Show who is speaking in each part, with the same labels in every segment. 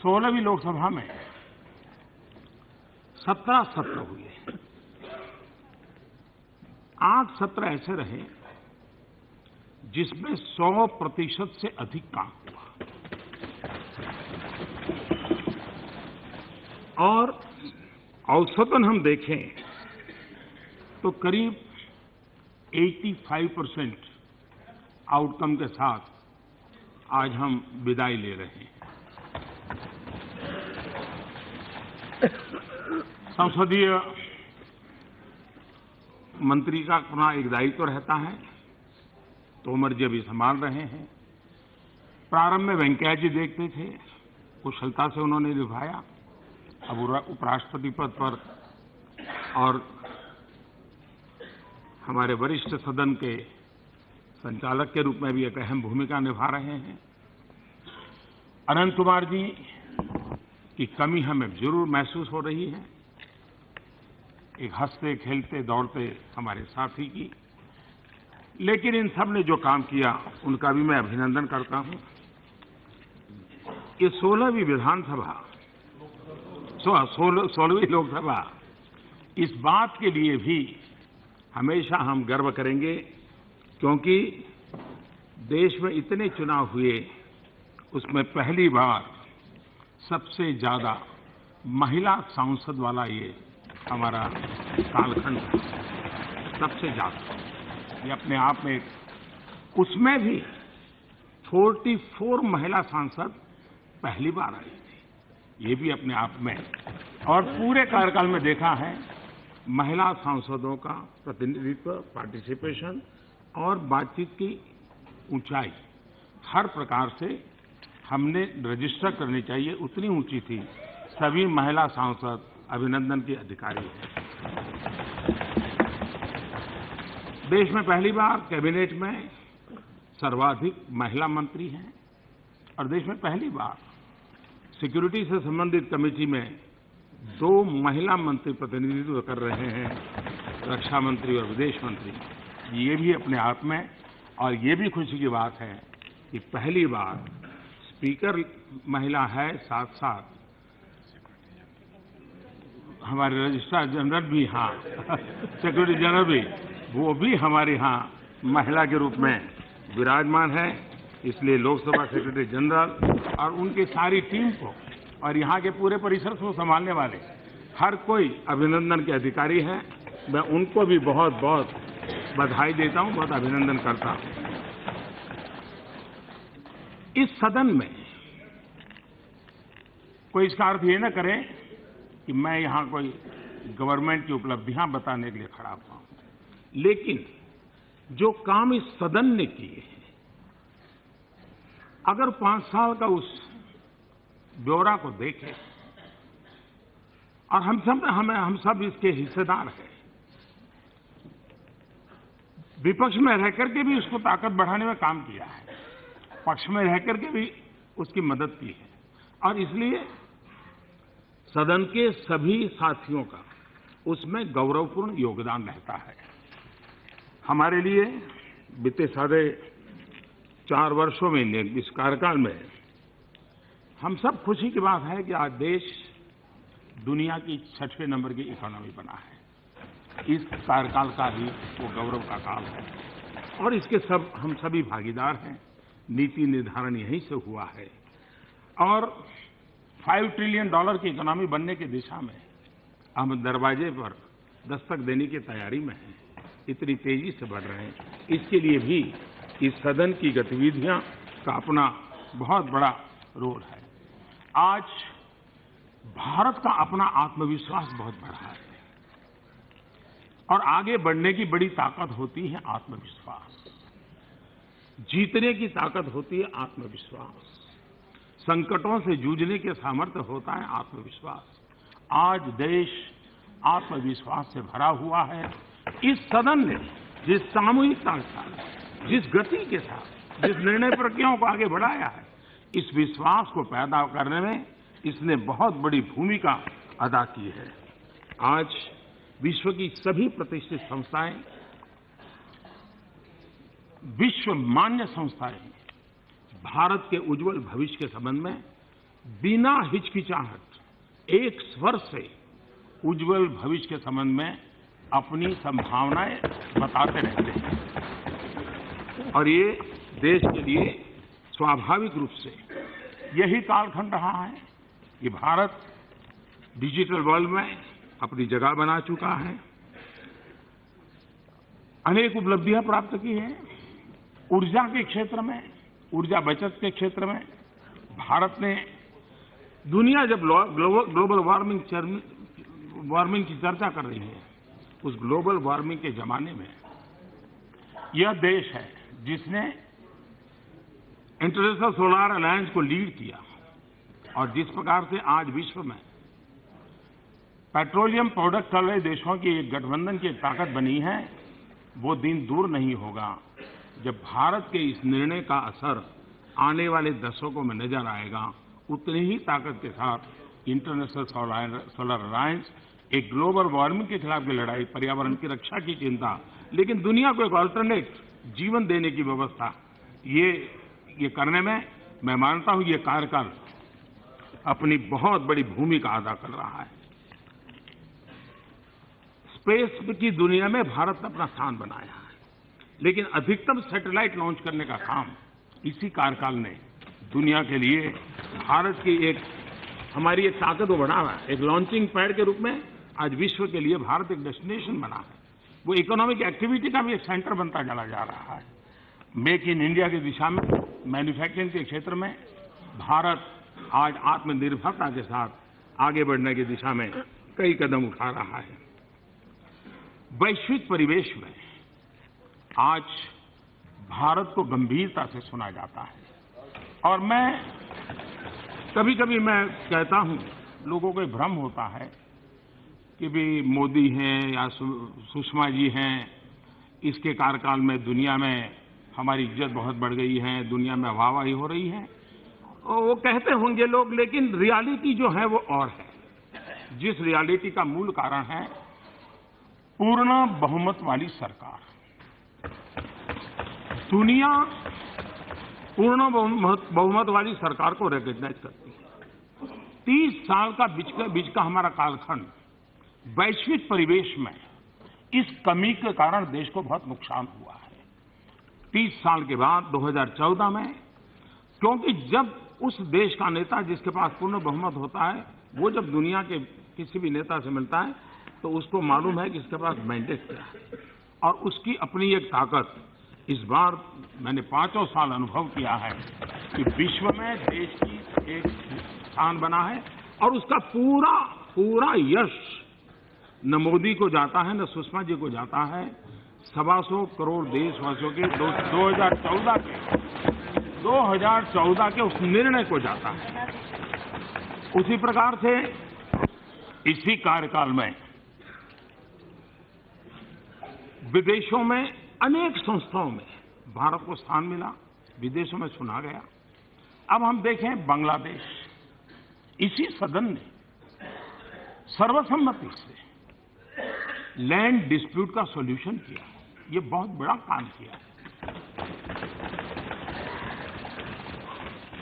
Speaker 1: 16वीं लोकसभा में 17 सत्र हुए। 8 सत्र ऐसे रहे जिसमें 100% से अधिक काम हुआ और औसतन हम देखें तो करीब 85% आउटकम के साथ आज हम विदाई ले रहे हैं। संसदीय मंत्री का अपना एक दायित्व रहता है, तोमर जी अभी संभाल रहे हैं। प्रारंभ में वेंकैया जी देखते थे, कुशलता से उन्होंने निभाया। अब उपराष्ट्रपति पद पर और हमारे वरिष्ठ सदन के संचालक के रूप में भी एक अहम भूमिका निभा रहे हैं। अनंत कुमार जी की कमी हमें जरूर महसूस हो रही है, एक हंसते खेलते दौड़ते हमारे साथी की, लेकिन इन सब ने जो काम किया उनका भी मैं अभिनंदन करता हूं। ये 16वीं विधानसभा 16वीं लोकसभा इस बात के लिए भी हमेशा हम गर्व करेंगे क्योंकि देश में इतने चुनाव हुए, उसमें पहली बार सबसे ज्यादा महिला सांसद वाला ये हमारा कालखंड है, सबसे ज्यादा। ये अपने आप में, उसमें भी 44 महिला सांसद पहली बार आई थी, ये भी अपने आप में। और पूरे कार्यकाल में देखा है महिला सांसदों का प्रतिनिधित्व, पार्टिसिपेशन और बातचीत की ऊंचाई हर प्रकार से हमने रजिस्टर करनी चाहिए, उतनी ऊंची थी। सभी महिला सांसद अभिनंदन के अधिकारी हैं। देश में पहली बार कैबिनेट में सर्वाधिक महिला मंत्री हैं और देश में पहली बार सिक्योरिटी से संबंधित कमेटी में 2 महिला मंत्री प्रतिनिधित्व कर रहे हैं, रक्षा मंत्री और विदेश मंत्री। ये भी अपने आप में, और ये भी खुशी की बात है कि पहली बार स्पीकर महिला है, साथ साथ हमारे रजिस्ट्रार जनरल भी, हाँ सेक्रेटरी जनरल भी, वो भी हमारे यहाँ महिला के रूप में विराजमान है। इसलिए लोकसभा सेक्रेटरी जनरल और उनकी सारी टीम को और यहाँ के पूरे परिसर को संभालने वाले हर कोई अभिनंदन के अधिकारी हैं। मैं उनको भी बहुत बहुत बधाई देता हूँ, बहुत अभिनंदन करता हूँ। इस सदन में कोई इसका अर्थ ये न करे कि मैं यहाँ कोई गवर्नमेंट की उपलब्धियां बताने के लिए खड़ा हुआ हूं, लेकिन जो काम इस सदन ने किए हैं, अगर 5 साल का उस ब्यौरा को देखें, और हम सब इसके हिस्सेदार हैं, विपक्ष में रह करके भी उसको ताकत बढ़ाने में काम किया है, पक्ष में रह करके भी उसकी मदद की है, और इसलिए सदन के सभी साथियों का उसमें गौरवपूर्ण योगदान रहता है। हमारे लिए बीते 4.5 वर्षों में, इस कार्यकाल में, हम सब खुशी की बात है कि आज देश दुनिया की 6वें नंबर की इकोनॉमी बना है। इस कार्यकाल का ही वो गौरव का काल है और इसके हम सभी भागीदार हैं। नीति निर्धारण यहीं से हुआ है और $5 ट्रिलियन की इकोनॉमी बनने की दिशा में हम दरवाजे पर दस्तक देने की तैयारी में हैं। इतनी तेजी से बढ़ रहे हैं, इसके लिए भी इस सदन की गतिविधियां का अपना बहुत बड़ा रोल है। आज भारत का अपना आत्मविश्वास बहुत बढ़ा है और आगे बढ़ने की बड़ी ताकत होती है आत्मविश्वास, जीतने की ताकत होती है आत्मविश्वास, संकटों से जूझने के सामर्थ्य होता है आत्मविश्वास। आज देश आत्मविश्वास से भरा हुआ है। इस सदन ने जिस सामूहिकता के साथ, जिस गति के साथ, जिस निर्णय प्रक्रियाओं को आगे बढ़ाया है, इस विश्वास को पैदा करने में इसने बहुत बड़ी भूमिका अदा की है। आज विश्व की सभी प्रतिष्ठित संस्थाएं, विश्व मान्य संस्थाएं भारत के उज्जवल भविष्य के संबंध में बिना हिचकिचाहट एक स्वर से उज्जवल भविष्य के संबंध में अपनी संभावनाएं बताते रहते हैं। और ये देश के लिए स्वाभाविक रूप से यही कालखंड रहा है कि भारत डिजिटल वर्ल्ड में अपनी जगह बना चुका है, अनेक उपलब्धियां प्राप्त की हैं। ऊर्जा के क्षेत्र में, ऊर्जा बचत के क्षेत्र में भारत ने, दुनिया जब ग्लोबल वार्मिंग की चर्चा कर रही है, उस ग्लोबल वार्मिंग के जमाने में यह देश है जिसने इंटरनेशनल सोलर अलायंस को लीड किया। और जिस प्रकार से आज विश्व में पेट्रोलियम प्रोडक्ट वाले देशों की एक गठबंधन की एक ताकत बनी है, वो दिन दूर नहीं होगा जब भारत के इस निर्णय का असर आने वाले दशकों में नजर आएगा। उतनी ही ताकत के साथ इंटरनेशनल सोलर अलायंस एक ग्लोबल वार्मिंग के खिलाफ की लड़ाई, पर्यावरण की रक्षा की चिंता, लेकिन दुनिया को एक अल्टरनेट जीवन देने की व्यवस्था, ये करने में मैं मानता हूं ये कार्यकाल अपनी बहुत बड़ी भूमिका अदा कर रहा है। स्पेस की दुनिया में भारत ने अपना स्थान बनाया है, लेकिन अधिकतम सैटेलाइट लॉन्च करने का काम इसी कार्यकाल ने दुनिया के लिए भारत की हमारी एक ताकत को बढ़ा रहा है। एक लॉन्चिंग पैड के रूप में आज विश्व के लिए भारत एक डेस्टिनेशन बना है। वो इकोनॉमिक एक्टिविटी का भी एक सेंटर बनता चला जा रहा है। मेक इन इंडिया की दिशा में, मैन्युफैक्चरिंग के क्षेत्र में भारत आज आत्मनिर्भरता के साथ आगे बढ़ने की दिशा में कई कदम उठा रहा है। वैश्विक परिवेश में आज भारत को गंभीरता से सुना जाता है। और कभी कभी मैं कहता हूं, लोगों को भ्रम होता है कि भी मोदी हैं या सुषमा जी हैं, इसके कार्यकाल में दुनिया में हमारी इज्जत बहुत बढ़ गई है, दुनिया में वाहवाही हो रही है। और वो कहते होंगे लोग, लेकिन रियलिटी जो है वो और है। जिस रियलिटी का मूल कारण है पूर्ण बहुमत वाली सरकार। दुनिया पूर्ण बहुमत वाली सरकार को रिकॉग्नाइज करती है। 30 साल का बीच का हमारा कालखंड वैश्विक परिवेश में इस कमी के कारण देश को बहुत नुकसान हुआ है। 30 साल के बाद 2014 में, क्योंकि जब उस देश का नेता जिसके पास पूर्ण बहुमत होता है, वो जब दुनिया के किसी भी नेता से मिलता है तो उसको मालूम है कि इसके पास मैंडेट क्या है और उसकी अपनी एक ताकत। इस बार मैंने 5 साल अनुभव किया है कि विश्व में देश की एक स्थान बना है और उसका पूरा यश न मोदी को जाता है न सुषमा जी को जाता है, 125 करोड़ देशवासियों के 2014 के उस निर्णय को जाता है। उसी प्रकार से इसी कार्यकाल में विदेशों में अनेक संस्थाओं में भारत को स्थान मिला, विदेशों में सुना गया। अब हम देखें बांग्लादेश, इसी सदन ने सर्वसम्मति से लैंड डिस्प्यूट का सॉल्यूशन किया। ये बहुत बड़ा काम किया है।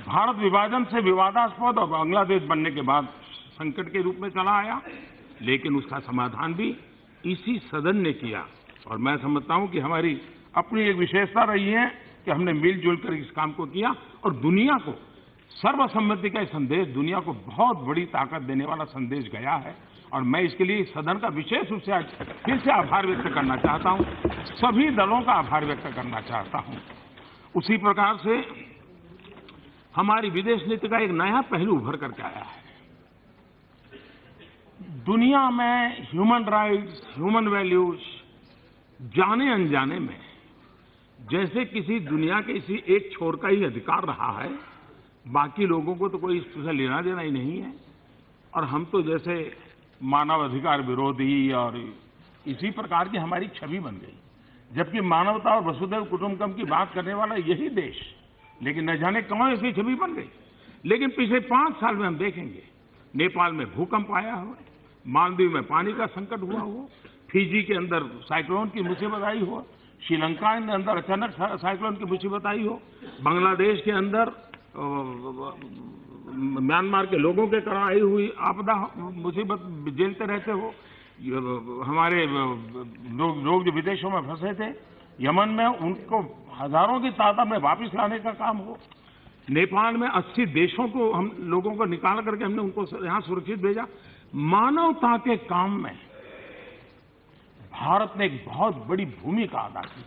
Speaker 1: भारत विभाजन से विवादास्पद और बांग्लादेश बनने के बाद संकट के रूप में चला आया, लेकिन उसका समाधान भी इसी सदन ने किया। और मैं समझता हूं कि हमारी अपनी एक विशेषता रही है कि हमने मिलजुल कर इस काम को किया और दुनिया को सर्वसम्मति का संदेश, दुनिया को बहुत बड़ी ताकत देने वाला संदेश गया है। और मैं इसके लिए सदन का विशेष रूप से आज फिर से आभार व्यक्त करना चाहता हूं, सभी दलों का आभार व्यक्त करना चाहता हूं। उसी प्रकार से हमारी विदेश नीति का एक नया पहलू उभर करके आया है। दुनिया में ह्यूमन राइट्स, ह्यूमन वैल्यूज जाने अनजाने में जैसे किसी दुनिया के किसी एक छोर का ही अधिकार रहा है, बाकी लोगों को तो कोई इससे लेना देना ही नहीं है। और हम तो जैसे मानव अधिकार विरोधी और इसी प्रकार की हमारी छवि बन गई, जबकि मानवता और वसुधैव कुटुंबकम की बात करने वाला यही देश, लेकिन न जाने कौन ऐसी छवि बन गई। लेकिन पिछले 5 साल में हम देखेंगे, नेपाल में भूकंप आया हो, मालदीव में पानी का संकट हुआ हो, फिजी के अंदर साइक्लोन की मुसीबत आई हो, श्रीलंका के अंदर अचानक साइक्लोन की मुसीबत आई हो, बांग्लादेश के अंदर म्यांमार के लोगों के कराई हुई आपदा मुसीबत झेलते रहते हो, हमारे लोग जो विदेशों में फंसे थे यमन में, उनको हजारों की तादाद में वापस लाने का काम हो, नेपाल में 80 देशों को हम लोगों को निकाल करके हमने उनको यहां सुरक्षित भेजा। मानवता के काम में भारत ने एक बहुत बड़ी भूमिका अदा की।